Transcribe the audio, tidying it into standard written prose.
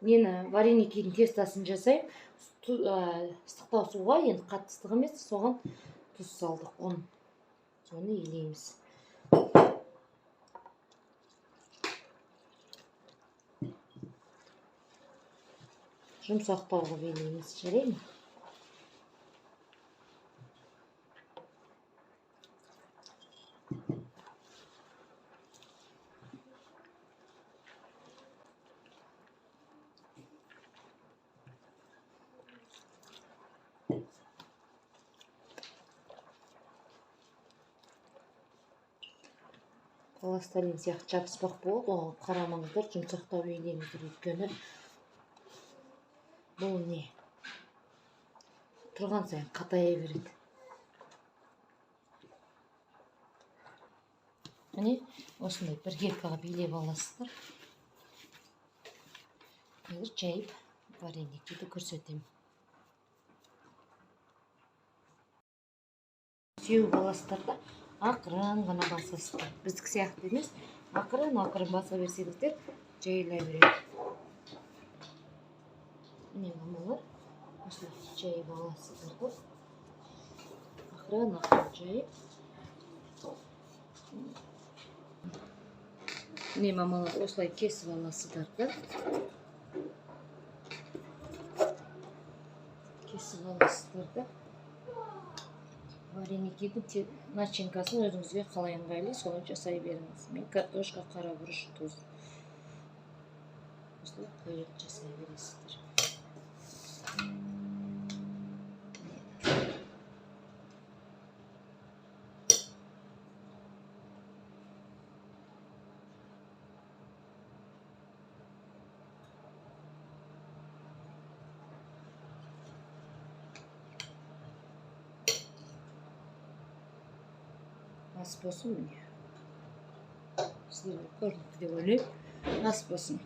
Мені вареникидің тестасын жасаймын. Ыстықтау суға, енді қатты ыстық емес, соған тұз салдық. Соны елейміз. Жұмсақтау қылып елейміз, жарай ма? Пластилин сияқты жабыспақ болды, оған қарамаңыздар, жұмсақтау елейміздер, өйткені бұл не? Тұрған сайын қатая береді. Міне, осындай бір келкаға билеп аласыздар. Қазір жайып вареникті көрсетемін. Сеуіп аласыздар да, ақырын ғана басасыздар. Біздікі сияқты емес, ақырын баса берсеңіздер, жайылай береді. Міне мамалар, осылай жайып аласыздар да, ақырын жайып. Міне мамалар, осылай кесіп аласыздар да, вареникидің начинкасын өзіңізге қалай ыңғайлы, солай жасай беріңіз. Мен картошка, қарабұрыш, тұз. Осылай қойып жасай бересіздер. Ас болсын міне. Сіздерге көрінді деп ойлаймын. Ас болсын.